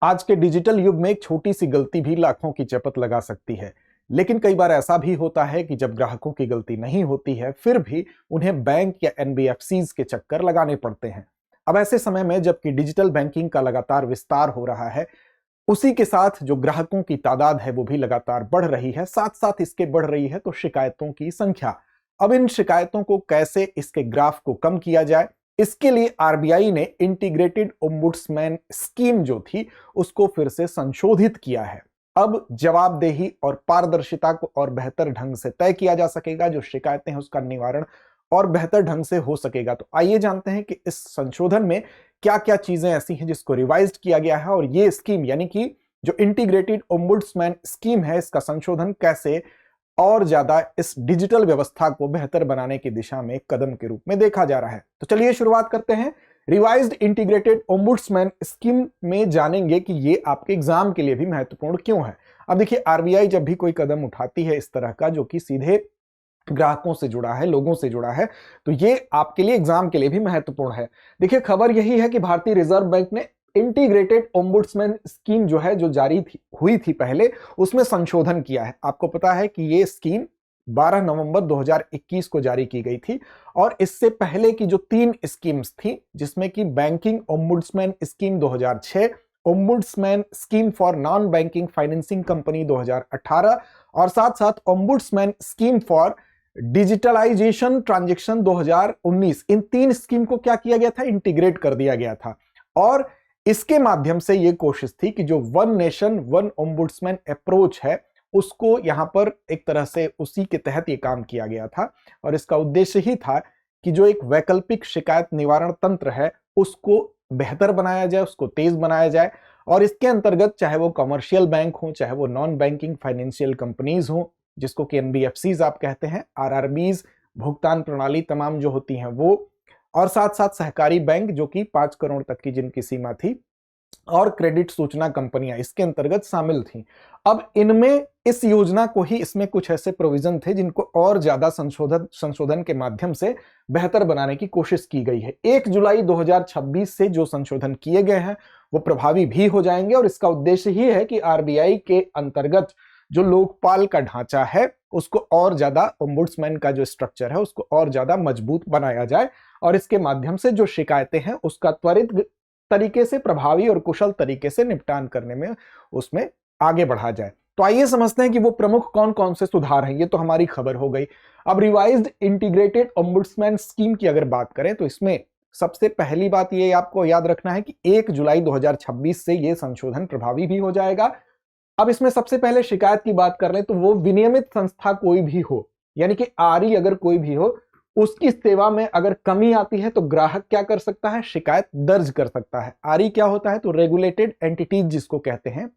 आज के डिजिटल युग में एक छोटी सी गलती भी लाखों की चपत लगा सकती है। लेकिन कई बार ऐसा भी होता है कि जब ग्राहकों की गलती नहीं होती है फिर भी उन्हें बैंक या एनबीएफसीज के चक्कर लगाने पड़ते हैं। अब ऐसे समय में जबकि डिजिटल बैंकिंग का लगातार विस्तार हो रहा है, उसी के साथ जो ग्राहकों की तादाद है वो भी लगातार बढ़ रही है, साथ साथ इसके बढ़ रही है तो शिकायतों की संख्या। अब इन शिकायतों को कैसे इसके ग्राफ को कम किया जाए, इसके लिए आरबीआई ने इंटीग्रेटेड ओम्बुड्समैन स्कीम जो थी उसको फिर से संशोधित किया है। अब जवाबदेही और पारदर्शिता को और बेहतर ढंग से तय किया जा सकेगा, जो शिकायतें हैं उसका निवारण और बेहतर ढंग से हो सकेगा। तो आइए जानते हैं कि इस संशोधन में क्या क्या चीजें ऐसी हैं जिसको रिवाइज्ड किया गया है और ये स्कीम यानी कि जो इंटीग्रेटेड ओम्बुड्समैन स्कीम है इसका संशोधन कैसे और ज्यादा इस डिजिटल व्यवस्था को बेहतर बनाने की दिशा में एक कदम के रूप में देखा जा रहा है। तो चलिए शुरुआत करते हैं। रिवाइज्ड इंटीग्रेटेड ओम्बुड्समैन स्कीम में जानेंगे कि ये आपके एग्जाम के लिए भी महत्वपूर्ण क्यों है। अब देखिए, आरबीआई जब भी कोई कदम उठाती है इस तरह का जो कि सीधे ग्राहकों से जुड़ा है, लोगों से जुड़ा है, तो ये आपके लिए एग्जाम के लिए भी महत्वपूर्ण है। देखिए, खबर यही है कि भारतीय रिजर्व बैंक ने इंटीग्रेटेड ओम्बुड्समैन स्कीम जो है, जो हुई थी पहले, उसमें संशोधन किया है। आपको पता है कि ये स्कीम 12 नवंबर 2021 को जारी की गई थी और इससे पहले की जो 3 स्कीम्स थी, जिसमें कि banking ombudsman scheme 2006, ombudsman scheme for non banking financing company 2018 और साथ साथ ombudsman scheme for digitalisation transaction 2019, इन 3 स्कीम को क्या किया गया था, इंटीग्रेट कर दिया गया था। और इसके माध्यम से यह कोशिश थी कि जो one nation one ombudsman approach है उसको यहां पर एक तरह से उसी के तहत यह काम किया गया था। और इसका उद्देश्य ही था कि जो एक वैकल्पिक शिकायत निवारण तंत्र है उसको बेहतर बनाया जाए, उसको तेज बनाया जाए। और इसके अंतर्गत चाहे वो कमर्शियल बैंक हो, चाहे वो नॉन बैंकिंग फाइनेंशियल कंपनीज हो, जिसको कि एनबीएफसीज आप कहते हैं, आरआरबीज, भुगतान प्रणाली तमाम जो होती हैं वो, और साथ साथ सहकारी बैंक जो कि 5 करोड़ तक की जिनकी सीमा थी, और क्रेडिट सूचना कंपनियां इसके अंतर्गत शामिल थीं। अब इनमें इस योजना को ही, इसमें कुछ ऐसे प्रोविजन थे जिनको और ज्यादा संशोधन के माध्यम से बेहतर बनाने की कोशिश की गई है। 1 जुलाई 2026 से जो संशोधन किए गए हैं वो प्रभावी भी हो जाएंगे और इसका उद्देश्य ही है कि आरबीआई के अंतर्गत जो लोकपाल का ढांचा है उसको और ज्यादा, ओम्बुड्समैन का जो स्ट्रक्चर है उसको और ज्यादा मजबूत बनाया जाए और इसके माध्यम से जो शिकायतें हैं उसका त्वरित तरीके से, प्रभावी और कुशल तरीके से निपटान करने में उसमें आगे बढ़ा जाए। तो आइए समझते हैं कि वो प्रमुख कौन कौन से सुधार हैं। ये तो हमारी खबर हो गई। अब रिवाइज्ड इंटीग्रेटेड ओम्बुड्समैन स्कीम की अगर बात करें तो इसमें सबसे पहली बात ये आपको याद रखना है कि 1 जुलाई 2026 से ये संशोधन प्रभावी भी हो जाएगा। अब इसमें सबसे पहले शिकायत की बात कर लें तो वो विनियमित संस्था कोई भी हो, यानी कि आरई अगर कोई भी हो, उसकी सेवा में अगर कमी आती है तो ग्राहक क्या कर सकता है, शिकायत दर्ज कर सकता है। आरई क्या होता है, तो रेगुलेटेड एंटिटीज जिसको कहते हैं,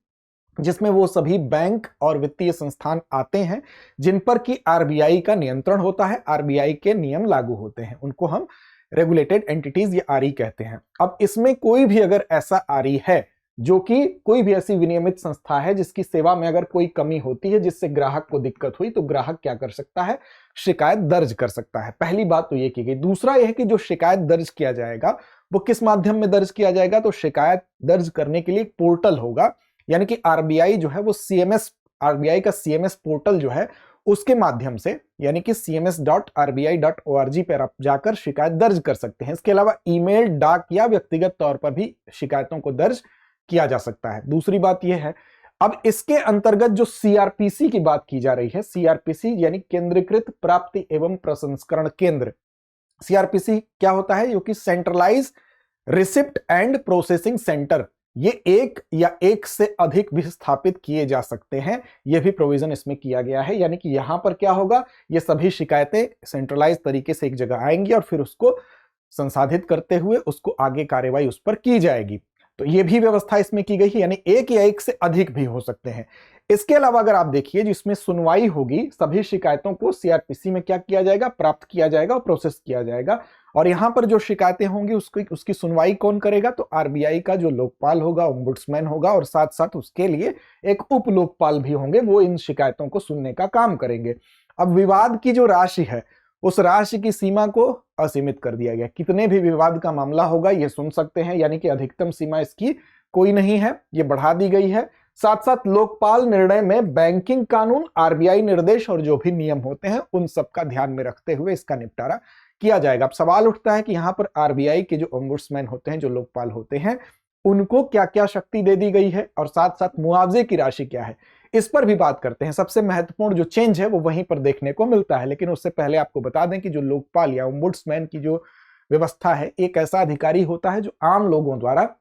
जिसमें वो सभी बैंक और वित्तीय संस्थान आते हैं जिन पर कि आरबीआई का नियंत्रण होता है, आरबीआई के नियम लागू होते हैं, उनको हम रेगुलेटेड एंटिटीज या आरई कहते हैं। अब इसमें कोई भी अगर ऐसा आरई है जो कि कोई भी ऐसी विनियमित संस्था है जिसकी सेवा में अगर कोई कमी होती है जिससे ग्राहक को दिक्कत हुई, तो ग्राहक क्या कर सकता है, शिकायत दर्ज कर सकता है। पहली बात तो ये की गई। दूसरा यह है कि जो शिकायत दर्ज किया जाएगा वो किस माध्यम में दर्ज किया जाएगा, तो शिकायत दर्ज करने के लिए एक पोर्टल होगा, यानी कि आरबीआई जो है वो सीएमएस, आरबीआई का सीएमएस पोर्टल जो है उसके माध्यम से, यानी कि cms.rbi.org पर आप जाकर शिकायत दर्ज कर सकते हैं। इसके अलावा ईमेल, डाक या व्यक्तिगत तौर पर भी शिकायतों को दर्ज किया जा सकता है। दूसरी बात यह है, अब इसके अंतर्गत जो सीआरपीसी की बात की जा रही है, सीआरपीसी यानी केंद्रीकृत प्राप्ति एवं प्रसंस्करण केंद्र। सीआरपीसी क्या होता है, जो कि centralise receipt and processing centre, ये एक या एक से अधिक भी स्थापित किए जा सकते हैं, यह भी प्रोविजन इसमें किया गया है। यानी कि यहां पर क्या होगा, ये सभी शिकायतें सेंट्रलाइज तरीके से एक जगह आएंगी और फिर उसको संसाधित करते हुए उसको आगे कार्रवाई उस पर की जाएगी। तो ये भी व्यवस्था इसमें की गई है, यानी एक या एक से अधिक भी हो सकते हैं। इसके अलावा अगर आप देखिए, जिसमें सुनवाई होगी, सभी शिकायतों को सीआरपीसी में क्या किया जाएगा, प्राप्त किया जाएगा और प्रोसेस किया जाएगा। और यहां पर जो शिकायतें होंगी उसकी सुनवाई कौन करेगा, तो आरबीआई का जो लोकपाल होगा, ओम्बुड्समैन होगा, और साथ साथ उसके लिए एक उप लोकपाल भी होंगे, वो इन शिकायतों को सुनने का काम करेंगे। अब विवाद की जो राशि है उस राशि की सीमा को असीमित कर दिया गया। कितने भी विवाद का मामला होगा ये सुन सकते हैं, यानी कि अधिकतम सीमा इसकी कोई नहीं है, ये बढ़ा दी गई है। साथ साथ लोकपाल निर्णय में बैंकिंग कानून, आरबीआई निर्देश और जो भी नियम होते हैं उन सब का ध्यान में रखते हुए इसका निपटारा किया जाएगा। अब सवाल उठता है कि यहां पर आरबीआई के जो ओम्बुड्समैन होते हैं, जो लोकपाल होते हैं, उनको क्या क्या शक्ति दे दी गई है और साथ साथ मुआवजे की राशि क्या है, इस पर भी बात करते हैं। सबसे महत्वपूर्ण जो चेंज है वो वहीं पर देखने को मिलता है। लेकिन उससे पहले आपको बता दें कि जो लोकपाल या ओम्बुड्समैन की जो व्यवस्था है, एक ऐसा अधिकारी होता है जो आम लोगों द्वारा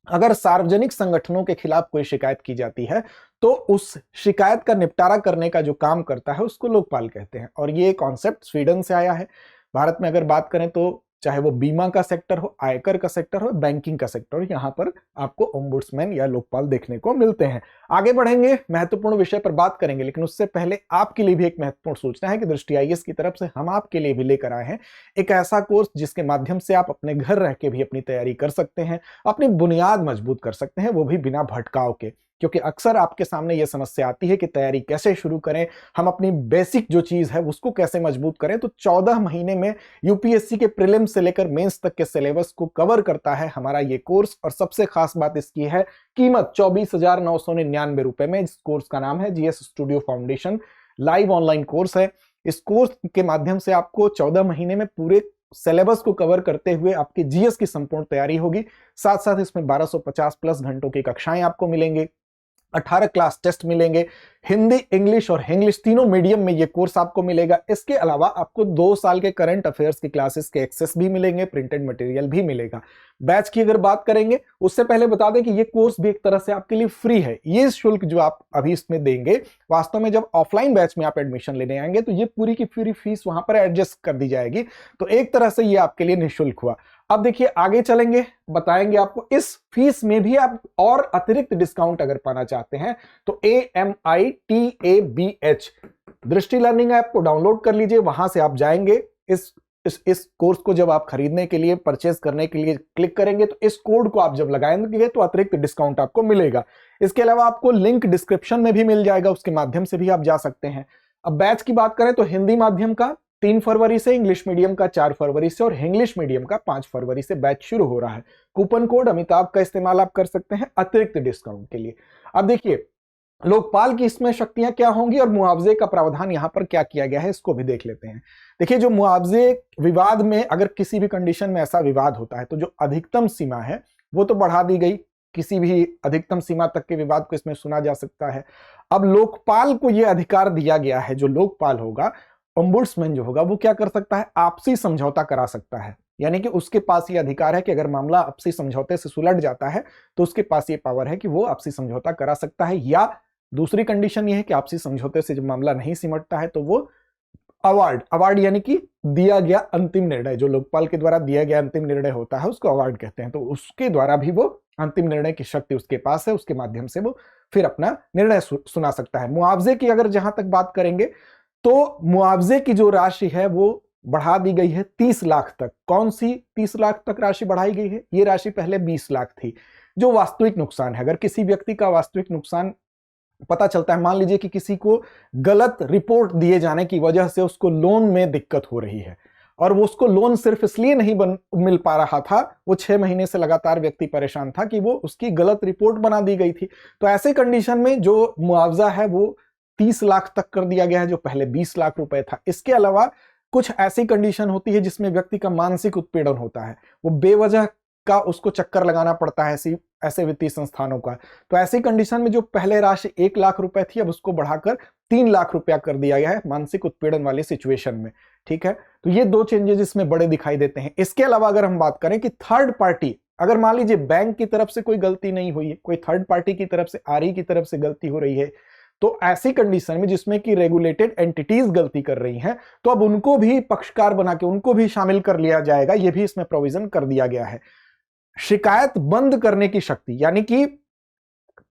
अगर सार्वजनिक संगठनों के खिलाफ कोई शिकायत की जाती है तो उस शिकायत का निपटारा करने का जो काम करता है उसको लोकपाल कहते हैं। और ये कॉन्सेप्ट स्वीडन से आया है। भारत में अगर बात करें तो चाहे वो बीमा का सेक्टर हो, आयकर का सेक्टर हो, बैंकिंग का सेक्टर हो, यहां पर आपको ओम्बुड्समैन या लोकपाल देखने को मिलते हैं। आगे बढ़ेंगे, महत्वपूर्ण विषय पर बात करेंगे, लेकिन उससे पहले आपके लिए भी एक महत्वपूर्ण सूचना है कि दृष्टि आईएएस की तरफ से हम आपके लिए भी लेकर आए हैं एक ऐसा कोर्स जिसके माध्यम से आप अपने घर रह के भी अपनी तैयारी कर सकते हैं, अपनी बुनियाद मजबूत कर सकते हैं, वो भी बिना भटकाव के। क्योंकि अक्सर आपके सामने यह समस्या आती है कि तैयारी कैसे शुरू करें, हम अपनी बेसिक जो चीज है उसको कैसे मजबूत करें। तो 14 महीने में यूपीएससी के प्रीलिम्स से लेकर मेंस तक के सिलेबस को कवर करता है हमारा ये कोर्स। और सबसे खास बात इसकी है कीमत 24,999 रुपए में। इस कोर्स का नाम है GS studio foundation, live online course है। इस कोर्स के माध्यम से आपको 14 महीने में पूरे सिलेबस को कवर करते हुए आपकी जीएस की संपूर्ण तैयारी होगी। साथ साथ इसमें 1250 प्लस घंटों की कक्षाएं आपको मिलेंगे, 18 क्लास टेस्ट मिलेंगे, हिंदी, इंग्लिश और इंग्लिश तीनों मीडियम में ये कोर्स आपको मिलेगा। इसके अलावा आपको 2 साल के करंट अफेयर्स की क्लासेस के एक्सेस भी मिलेंगे, प्रिंटेड मटेरियल भी मिलेगा। बैच की अगर बात करेंगे, उससे पहले बता दें कि ये कोर्स भी एक तरह से आपके लिए फ्री है। ये शुल्क जो आप अभी इसमें देंगे, वास्तव में जब ऑफलाइन बैच में आप एडमिशन लेने आएंगे तो ये पूरी की पूरी फीस वहां पर एडजस्ट कर दी जाएगी। तो एक तरह से ये आपके लिए निःशुल्क हुआ। अब देखिए आगे चलेंगे, बताएंगे आपको इस फीस में भी आप और अतिरिक्त डिस्काउंट अगर पाना चाहते हैं तो AMITABH दृष्टि लर्निंग ऐप को डाउनलोड कर लीजिए। वहां से आप जाएंगे, इस कोर्स को जब आप खरीदने के लिए, परचेज करने के लिए क्लिक करेंगे तो इस कोड को आप जब लगाएंगे तो अतिरिक्त डिस्काउंट आपको मिलेगा। इसके अलावा आपको लिंक डिस्क्रिप्शन में भी मिल जाएगा, उसके माध्यम से भी आप जा सकते हैं। अब बैच की बात करें तो हिंदी माध्यम का 3 फरवरी से, इंग्लिश मीडियम का 4 फरवरी से और इंग्लिश मीडियम का 5 फरवरी से बैच शुरू हो रहा है। कूपन कोड अमिताभ का इस्तेमाल आप कर सकते हैं अतिरिक्त डिस्काउंट के लिए। अब देखिए लोकपाल की इसमें शक्तियां क्या होंगी और मुआवजे का प्रावधान यहां पर क्या किया गया है, इसको भी देख लेते हैं। देखिए जो मुआवजे विवाद में अगर किसी भी कंडीशन में ऐसा विवाद होता है तो जो अधिकतम सीमा है वो तो बढ़ा दी गई, किसी भी अधिकतम सीमा तक के विवाद को इसमें सुना जा सकता है। अब लोकपाल को यह अधिकार दिया गया है, जो लोकपाल होगा, ओम्बुड्समैन जो होगा, वो क्या कर सकता है, आपसी समझौता करा सकता है। यानी कि उसके पास ये अधिकार है कि अगर मामला आपसी समझौते से सुलझ जाता है तो उसके पास ये पावर है कि वो आपसी समझौता करा सकता है। या दूसरी कंडीशन ये है कि आपसी समझौते से जब मामला नहीं सिमटता है तो वो अवार्ड यानी कि दिया गया अंतिम निर्णय, जो लोकपाल के द्वारा दिया गया अंतिम निर्णय होता है उसको अवार्ड कहते हैं, तो उसके द्वारा भी वो अंतिम निर्णय की शक्ति उसके पास है, उसके माध्यम से वो फिर अपना निर्णय सुना सकता है। मुआवजे की अगर जहां तक बात करेंगे तो मुआवजे की जो राशि है वो बढ़ा दी गई है 30 लाख तक। कौन सी 30 लाख तक राशि बढ़ाई गई है? ये राशि पहले 20 लाख थी। जो वास्तविक नुकसान है, अगर किसी व्यक्ति का वास्तविक नुकसान पता चलता है, मान लीजिए कि किसी को गलत रिपोर्ट दिए जाने की वजह से उसको लोन में दिक्कत हो रही है और वो उसको लोन सिर्फ इसलिए नहीं मिल पा रहा था, वो 6 महीने से लगातार व्यक्ति परेशान था कि वो उसकी गलत रिपोर्ट बना दी गई थी। तो ऐसे कंडीशन में जो मुआवजा है वो 30 लाख तक कर दिया गया है, जो पहले 20 लाख रुपए था। इसके अलावा कुछ ऐसी कंडीशन होती है जिसमें व्यक्ति का मानसिक उत्पीड़न होता है, वो बेवजह का उसको चक्कर लगाना पड़ता है ऐसे वित्तीय संस्थानों का। तो ऐसी कंडीशन में जो पहले राशि 1 लाख रुपए थी, अब उसको बढ़ाकर 3 लाख रुपया कर दिया गया है मानसिक उत्पीड़न वाली सिचुएशन में। ठीक है, तो ये 2 चेंजेस इसमें बड़े दिखाई देते हैं। इसके अलावा अगर हम बात करें कि थर्ड पार्टी, अगर मान लीजिए बैंक की तरफ से कोई गलती नहीं हुई है, कोई थर्ड पार्टी की तरफ से, आरई की तरफ से गलती हो रही है, तो ऐसी कंडीशन में जिसमें कि रेगुलेटेड एंटिटीज गलती कर रही हैं, तो अब उनको भी पक्षकार बना के उनको भी शामिल कर लिया जाएगा। यह भी इसमें प्रोविजन कर दिया गया है। शिकायत बंद करने की शक्ति यानी कि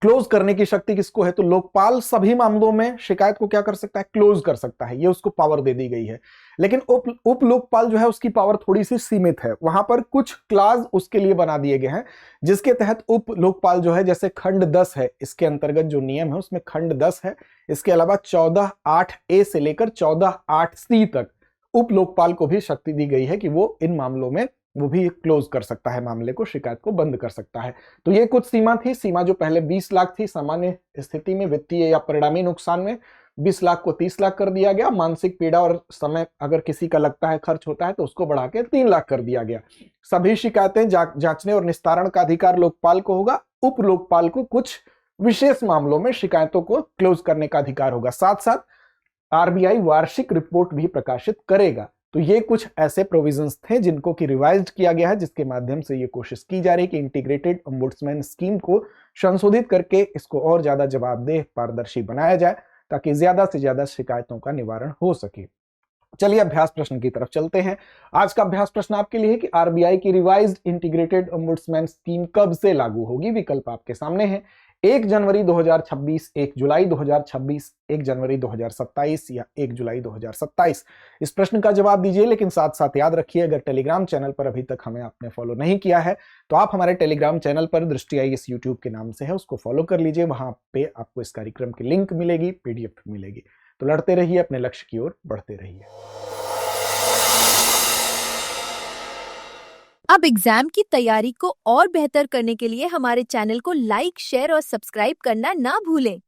क्लोज करने की शक्ति किसको है? तो लोकपाल सभी मामलों में शिकायत को क्या कर सकता है? क्लोज कर सकता है, ये उसको पावर दे दी गई है। लेकिन उप लोकपाल जो है उसकी पावर थोड़ी सी सीमित है। वहां पर कुछ क्लाज उसके लिए बना दिए गए हैं जिसके तहत उप लोकपाल जो है, जैसे खंड 10 है, इसके अंतर्गत जो नियम है उसमें खंड 10 है। इसके अलावा 14(8)A से लेकर 14(8)C तक उप लोकपाल को भी शक्ति दी गई है कि वो इन मामलों में वो भी क्लोज कर सकता है मामले को, शिकायत को बंद कर सकता है। तो ये कुछ सीमा थी। सीमा जो पहले 20 लाख थी, सामान्य स्थिति में वित्तीय या परिणामी नुकसान में 20 लाख को 30 लाख कर दिया गया। मानसिक पीड़ा और समय अगर किसी का लगता है खर्च होता है तो उसको बढ़ा के 3 लाख कर दिया गया। सभी शिकायतें जांचने और निस्तारण का अधिकार लोकपाल को होगा। उप लोकपाल को कुछ विशेष मामलों में शिकायतों को क्लोज करने का अधिकार होगा। साथ साथ आरबीआई वार्षिक रिपोर्ट भी प्रकाशित करेगा। तो ये कुछ ऐसे प्रोविजंस थे जिनको कि रिवाइज्ड किया गया है, जिसके माध्यम से ये कोशिश की जा रही है कि इंटीग्रेटेड ओम्बुड्समैन स्कीम को संशोधित करके इसको और ज्यादा जवाबदेह, पारदर्शी बनाया जाए ताकि ज्यादा से ज्यादा शिकायतों का निवारण हो सके। चलिए अभ्यास प्रश्न की तरफ चलते हैं। आज का अभ्यास प्रश्न आपके लिए है कि आरबीआई की रिवाइज्ड इंटीग्रेटेड ओम्बुड्समैन स्कीम कब से लागू होगी। विकल्प आपके सामने है। 1 जनवरी 2026, 1 जुलाई 2026, 1 जनवरी 2027 या 1 जुलाई 2027। इस प्रश्न का जवाब दीजिए, लेकिन साथ साथ याद रखिए अगर टेलीग्राम चैनल पर अभी तक हमें आपने फॉलो नहीं किया है तो आप हमारे टेलीग्राम चैनल पर दृष्टि आईएएस यूट्यूब के नाम से है, उसको फॉलो कर लीजिए। वहां पे आपको इस कार्यक्रम की लिंक मिलेगी, पीडीएफ मिलेगी। तो लड़ते रहिए, अपने लक्ष्य की ओर बढ़ते रहिए। अब एग्जाम की तैयारी को और बेहतर करने के लिए हमारे चैनल को लाइक, शेयर और सब्सक्राइब करना ना भूलें।